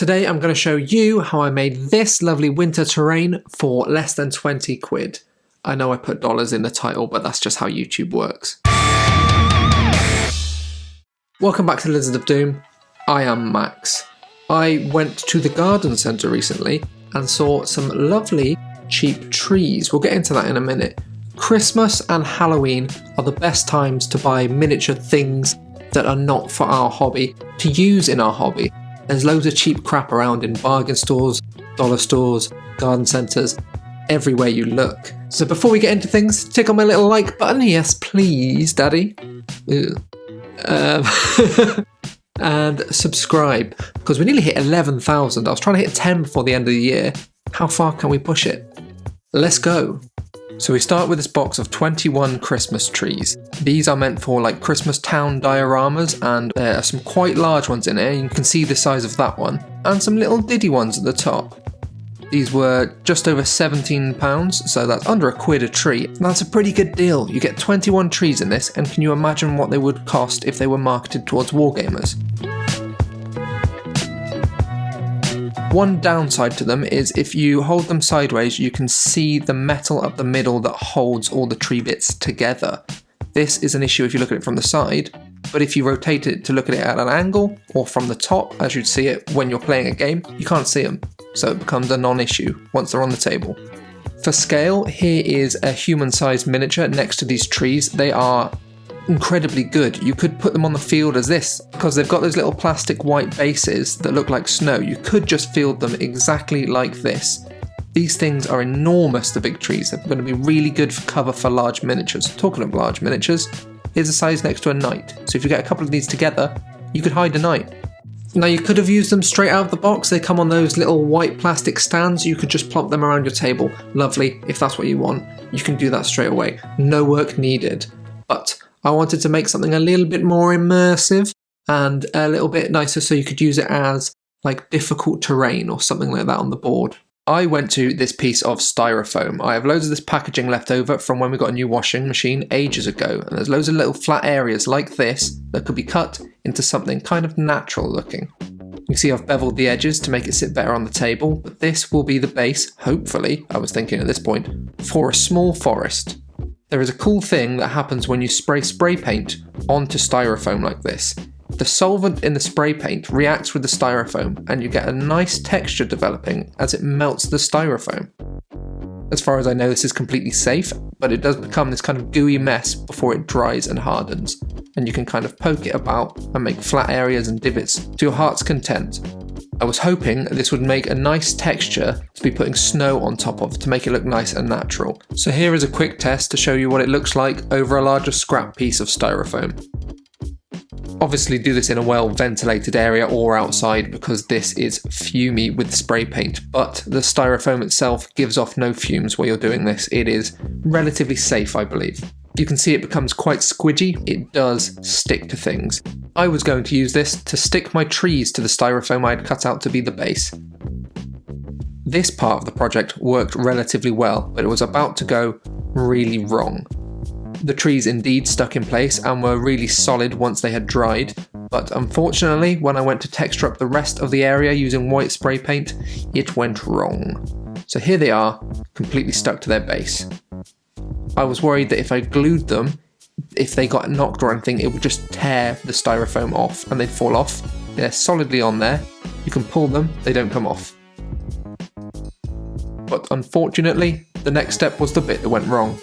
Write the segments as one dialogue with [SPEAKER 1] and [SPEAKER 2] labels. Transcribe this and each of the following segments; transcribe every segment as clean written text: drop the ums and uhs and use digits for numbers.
[SPEAKER 1] Today I'm going to show you how I made this lovely winter terrain for less than 20 quid. I know I put dollars in the title, but that's just how YouTube works. Welcome back to Lizard of Doom. I am Max. I went to the garden centre recently and saw some lovely cheap trees. We'll get into that in a minute. Christmas and Halloween are the best times to buy miniature things that are not for our hobby, to use in our hobby. There's loads of cheap crap around in bargain stores, dollar stores, garden centres, everywhere you look. So before we get into things, tick on my little like button. Yes, please, Daddy. And subscribe, because we nearly hit 11,000. I was trying to hit 10 before the end of the year. How far can we push it? Let's go. So we start with this box of 21 Christmas trees. These are meant for like Christmas town dioramas, and there are some quite large ones in here. You can see the size of that one, and some little diddy ones at the top. These were just over £17, so that's under a quid a tree. That's a pretty good deal. You get 21 trees in this, and can you imagine what they would cost if they were marketed towards wargamers? One downside to them is if you hold them sideways, you can see the metal up the middle that holds all the tree bits together. This is an issue if you look at it from the side, but if you rotate it to look at it at an angle, or from the top, as you'd see it when you're playing a game, you can't see them, so it becomes a non-issue once they're on the table. For scale, here is a human-sized miniature next to these trees. They are incredibly good. You could put them on the field as this, because they've got those little plastic white bases that look like snow. You could just field them exactly like this. These things are enormous, the big trees. They're going to be really good for cover for large miniatures. Talking of large miniatures, here's a size next to a knight. So if you get a couple of these together, you could hide a knight. Now you could have used them straight out of the box. They come on those little white plastic stands. You could just plop them around your table. Lovely. If that's what you want, you can do that straight away. No work needed. But I wanted to make something a little bit more immersive and a little bit nicer, so you could use it as like difficult terrain or something like that on the board. I went to this piece of Styrofoam. I have loads of this packaging left over from when we got a new washing machine ages ago, and there's loads of little flat areas like this that could be cut into something kind of natural looking. You can see I've beveled the edges to make it sit better on the table, but this will be the base, hopefully, I was thinking at this point, for a small forest. There is a cool thing that happens when you spray paint onto Styrofoam like this. The solvent in the spray paint reacts with the Styrofoam, and you get a nice texture developing as it melts the Styrofoam. As far as I know, this is completely safe, but it does become this kind of gooey mess before it dries and hardens, and you can kind of poke it about and make flat areas and divots to your heart's content. I was hoping this would make a nice texture to be putting snow on top of to make it look nice and natural. So here is a quick test to show you what it looks like over a larger scrap piece of Styrofoam. Obviously do this in a well ventilated area or outside, because this is fumey with spray paint, but the Styrofoam itself gives off no fumes while you're doing this. It is relatively safe, I believe. You can see it becomes quite squidgy. It does stick to things. I was going to use this to stick my trees to the Styrofoam I had cut out to be the base. This part of the project worked relatively well, but it was about to go really wrong. The trees indeed stuck in place and were really solid once they had dried, but unfortunately when I went to texture up the rest of the area using white spray paint, it went wrong. So here they are, completely stuck to their base. I was worried that if I glued them, if they got knocked or anything, it would just tear the Styrofoam off and they'd fall off. They're solidly on there. You can pull them, they don't come off. But unfortunately, the next step was the bit that went wrong.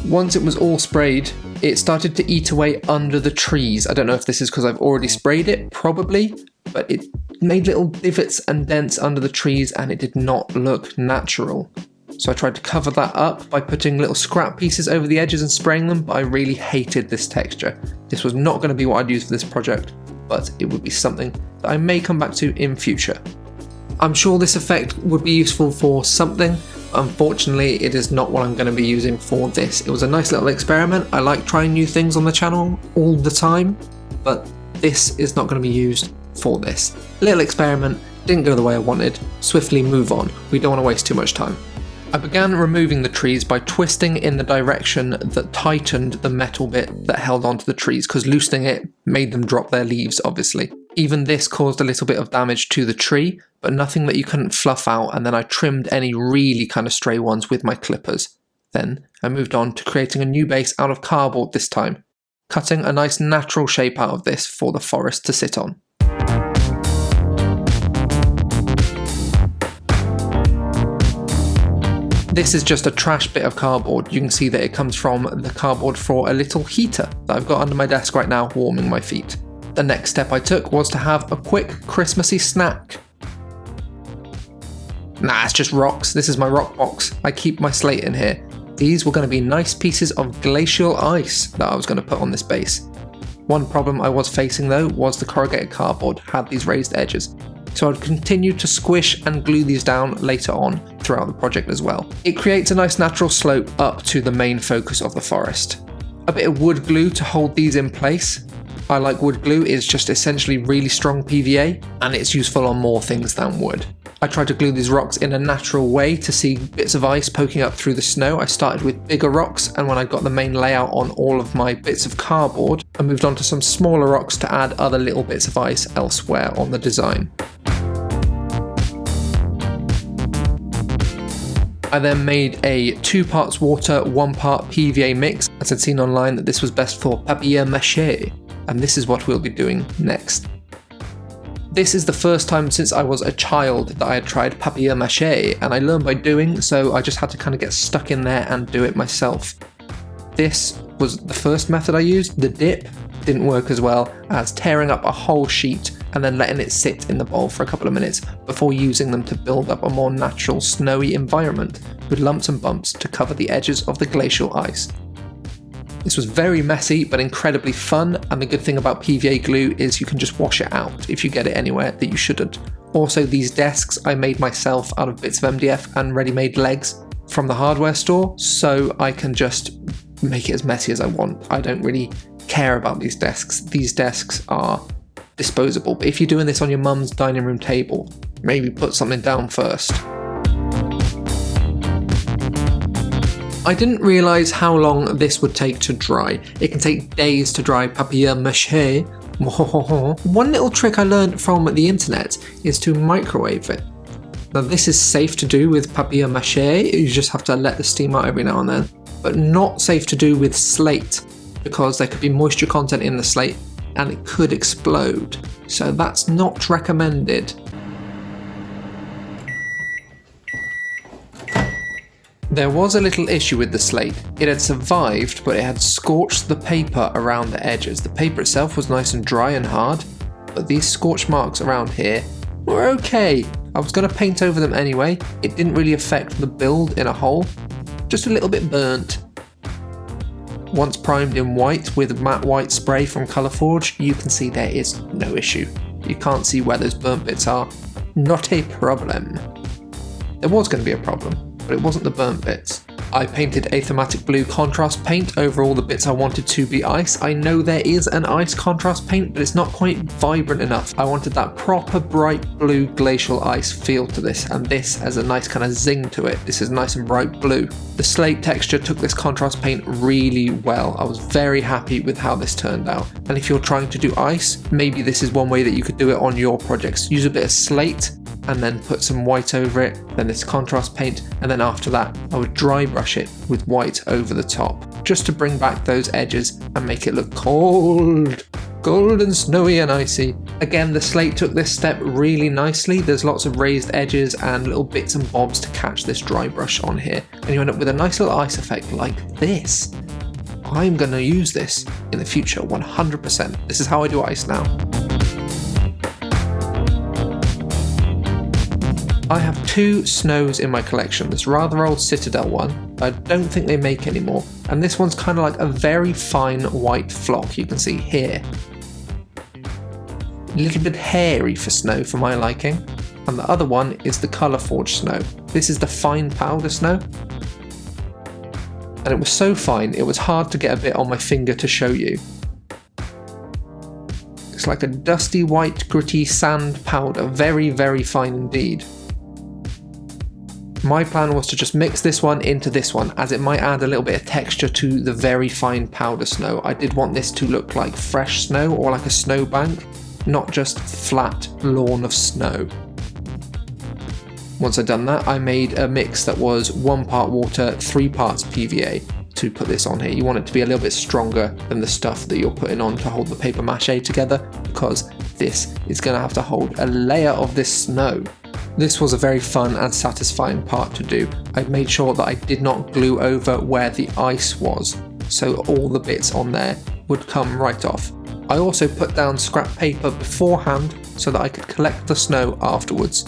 [SPEAKER 1] Once it was all sprayed, it started to eat away under the trees. I don't know if this is because I've already sprayed it, probably, but it made little divots and dents under the trees and it did not look natural. So I tried to cover that up by putting little scrap pieces over the edges and spraying them, but I really hated this texture. This was not going to be what I'd use for this project, but it would be something that I may come back to in future. I'm sure this effect would be useful for something. Unfortunately, it is not what I'm going to be using for this. It was a nice little experiment. I like trying new things on the channel all the time, but this is not going to be used for this. Little experiment, didn't go the way I wanted. Swiftly move on. We don't want to waste too much time. I began removing the trees by twisting in the direction that tightened the metal bit that held onto the trees, because loosening it made them drop their leaves, obviously. Even this caused a little bit of damage to the tree, but nothing that you couldn't fluff out, and then I trimmed any really kind of stray ones with my clippers. Then I moved on to creating a new base out of cardboard this time, cutting a nice natural shape out of this for the forest to sit on. This is just a trash bit of cardboard. You can see that it comes from the cardboard for a little heater that I've got under my desk right now warming my feet. The next step I took was to have a quick Christmassy snack. Nah, it's just rocks. This is my rock box. I keep my slate in here. These were going to be nice pieces of glacial ice that I was going to put on this base. One problem I was facing though was the corrugated cardboard had these raised edges, so I'd continue to squish and glue these down later on throughout the project as well. It creates a nice natural slope up to the main focus of the forest. A bit of wood glue to hold these in place. I like wood glue, it's just essentially really strong PVA and it's useful on more things than wood. I tried to glue these rocks in a natural way to see bits of ice poking up through the snow. I started with bigger rocks, and when I got the main layout on all of my bits of cardboard, I moved on to some smaller rocks to add other little bits of ice elsewhere on the design. I then made a 2 parts water, 1 part PVA mix, as I'd seen online that this was best for papier-mâché, and this is what we'll be doing next. This is the first time since I was a child that I had tried papier-mâché, and I learned by doing, so I just had to kind of get stuck in there and do it myself. This was the first method I used. The dip didn't work as well as tearing up a whole sheet and then letting it sit in the bowl for a couple of minutes before using them to build up a more natural snowy environment with lumps and bumps to cover the edges of the glacial ice. This was very messy but incredibly fun, and the good thing about PVA glue is you can just wash it out if you get it anywhere that you shouldn't. Also, these desks I made myself out of bits of MDF and ready-made legs from the hardware store, so I can just make it as messy as I want. I don't really care about these desks. These desks are disposable, but if you're doing this on your mum's dining room table, maybe put something down first. I didn't realise how long this would take to dry. It can take days to dry papier-mâché. One little trick I learned from the internet is to microwave it. Now this is safe to do with papier-mâché, you just have to let the steam out every now and then, but not safe to do with slate, because there could be moisture content in the slate and it could explode, so that's not recommended. There was a little issue with the slate. It had survived, but it had scorched the paper around the edges. The paper itself was nice and dry and hard, but these scorch marks around here were okay. I was going to paint over them anyway. It didn't really affect the build in a whole, just a little bit burnt. Once primed in white with matte white spray from Colourforge, you can see there is no issue. You can't see where those burnt bits are. Not a problem. There was going to be a problem, but it wasn't the burnt bits. I painted a thematic blue contrast paint over all the bits I wanted to be ice. I know there is an ice contrast paint, but it's not quite vibrant enough. I wanted that proper bright blue glacial ice feel to this, and this has a nice kind of zing to it. This is nice and bright blue. The slate texture took this contrast paint really well. I was very happy with how this turned out. And if you're trying to do ice, maybe this is one way that you could do it on your projects. Use a bit of slate and then put some white over it, then this contrast paint, and then after that I would dry brush it with white over the top, just to bring back those edges and make it look cold and snowy and icy. Again, the slate took this step really nicely. There's lots of raised edges and little bits and bobs to catch this dry brush on here, and you end up with a nice little ice effect like this. I'm going to use this in the future 100%. This is how I do ice now. I have 2 snows in my collection, this rather old Citadel one I don't think they make anymore, and this one's kind of like a very fine white flock you can see here. A little bit hairy for snow for my liking, and the other one is the Colourforge snow. This is the fine powder snow, and it was so fine it was hard to get a bit on my finger to show you. It's like a dusty white gritty sand powder, very very fine indeed. My plan was to just mix this one into this one, as it might add a little bit of texture to the very fine powder snow. I did want this to look like fresh snow or like a snowbank, not just flat lawn of snow. Once I'd done that, I made a mix that was 1 part water, 3 parts PVA to put this on here. You want it to be a little bit stronger than the stuff that you're putting on to hold the papier-mâché together, because this is going to have to hold a layer of this snow. This was a very fun and satisfying part to do. I made sure that I did not glue over where the ice was, so all the bits on there would come right off. I also put down scrap paper beforehand so that I could collect the snow afterwards.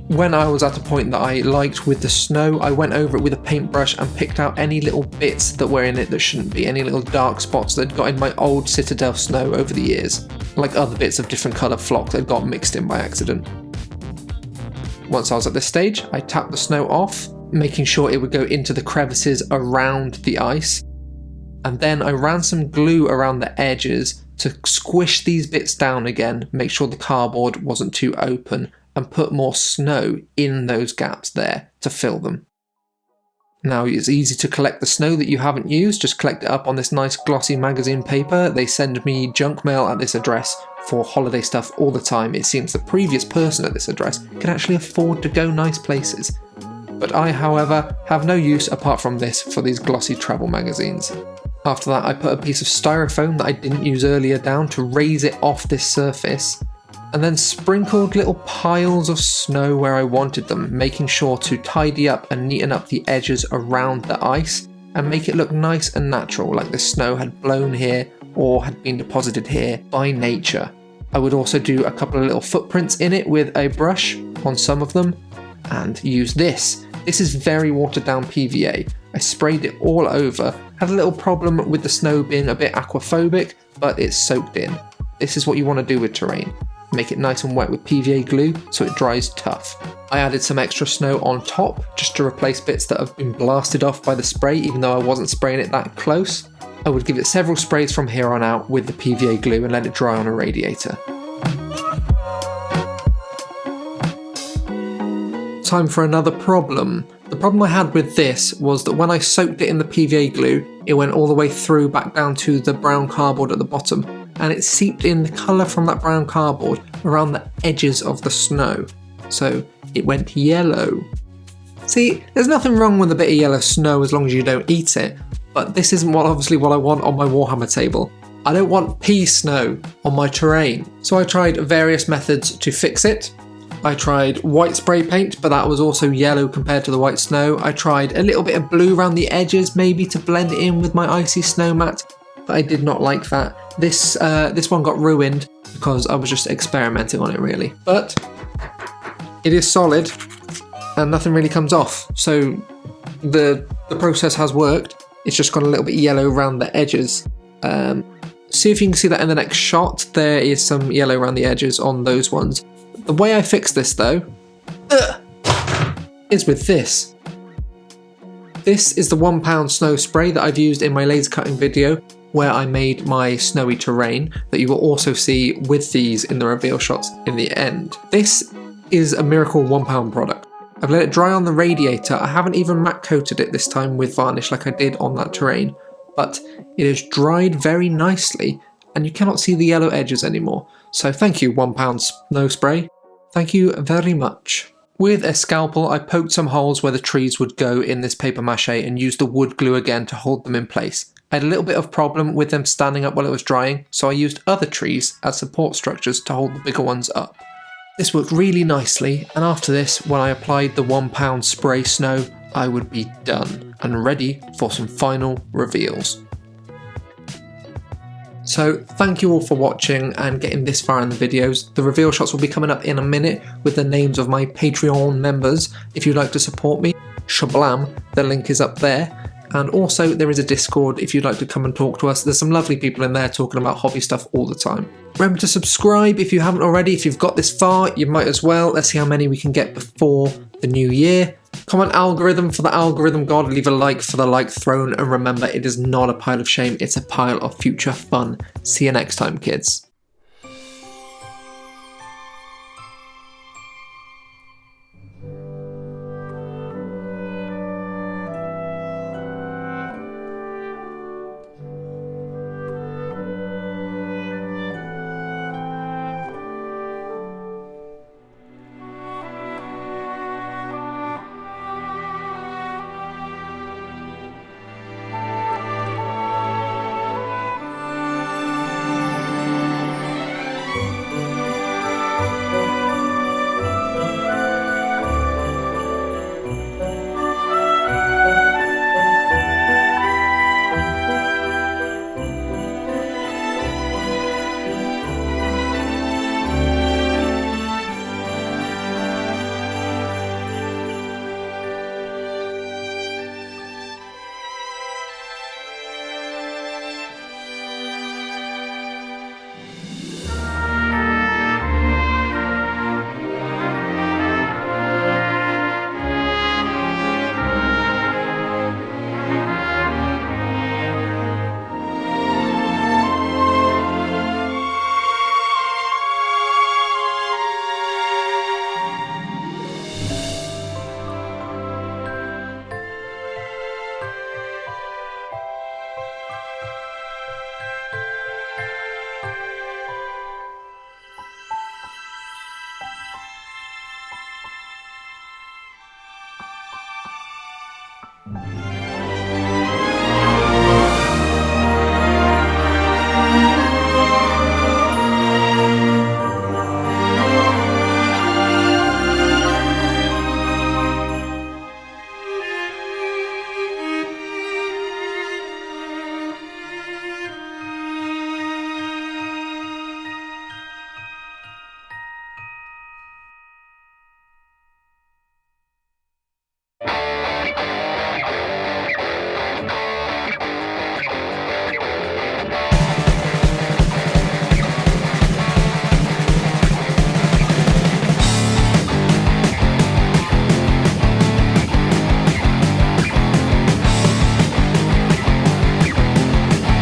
[SPEAKER 1] When I was at a point that I liked with the snow, I went over it with a paintbrush and picked out any little bits that were in it that shouldn't be, any little dark spots that had got in my old Citadel snow over the years, like other bits of different colour flock that got mixed in by accident. Once I was at this stage, I tapped the snow off, making sure it would go into the crevices around the ice, and then I ran some glue around the edges to squish these bits down again, make sure the cardboard wasn't too open, and put more snow in those gaps there to fill them. Now it's easy to collect the snow that you haven't used, just collect it up on this nice glossy magazine paper. They send me junk mail at this address for holiday stuff all the time. It seems the previous person at this address can actually afford to go nice places. But I, however, have no use apart from this for these glossy travel magazines. After that, I put a piece of styrofoam that I didn't use earlier down to raise it off this surface, and then sprinkled little piles of snow where I wanted them, making sure to tidy up and neaten up the edges around the ice and make it look nice and natural, like the snow had blown here or had been deposited here by nature. I would also do a couple of little footprints in it with a brush on some of them, and use this. This is very watered down PVA. I sprayed it all over, had a little problem with the snow being a bit aquaphobic, but it's soaked in. This is what you want to do with terrain. Make it nice and wet with PVA glue so it dries tough. I added some extra snow on top just to replace bits that have been blasted off by the spray, even though I wasn't spraying it that close. I would give it several sprays from here on out with the PVA glue and let it dry on a radiator. Time for another problem. The problem I had with this was that when I soaked it in the PVA glue, it went all the way through back down to the brown cardboard at the bottom, and it seeped in the colour from that brown cardboard around the edges of the snow. So it went yellow. See, there's nothing wrong with a bit of yellow snow as long as you don't eat it, but this isn't obviously what I want on my Warhammer table. I don't want pea snow on my terrain. So I tried various methods to fix it. I tried white spray paint, but that was also yellow compared to the white snow. I tried a little bit of blue around the edges, maybe to blend it in with my icy snow mat, but I did not like that. This one got ruined because I was just experimenting on it really. But it is solid and nothing really comes off. So the process has worked. It's just got a little bit yellow around the edges. See if you can see that in the next shot. There is some yellow around the edges on those ones. The way I fix this though, is with this. This is the 1 pound snow spray that I've used in my laser cutting video where I made my snowy terrain that you will also see with these in the reveal shots in the end. This is a miracle 1 pound product. I've let it dry on the radiator. I haven't even matte coated it this time with varnish like I did on that terrain, but it has dried very nicely and you cannot see the yellow edges anymore. So thank you 1 pound snow spray. Thank you very much. With a scalpel, I poked some holes where the trees would go in this papier-mâché and used the wood glue again to hold them in place. I had a little bit of problem with them standing up while it was drying, so I used other trees as support structures to hold the bigger ones up. This worked really nicely, and after this, when I applied the 1 pound spray snow, I would be done and ready for some final reveals. So thank you all for watching and getting this far in the videos. The reveal shots will be coming up in a minute with the names of my Patreon members. If you'd like to support me, shablam, the link is up there. And also there is a Discord if you'd like to come and talk to us. There's some lovely people in there talking about hobby stuff all the time. Remember to subscribe if you haven't already. If you've got this far, you might as well. Let's see how many we can get before the new year. Comment algorithm for the algorithm god, leave a like for the like throne, and remember, it is not a pile of shame, it's a pile of future fun. See you next time, kids.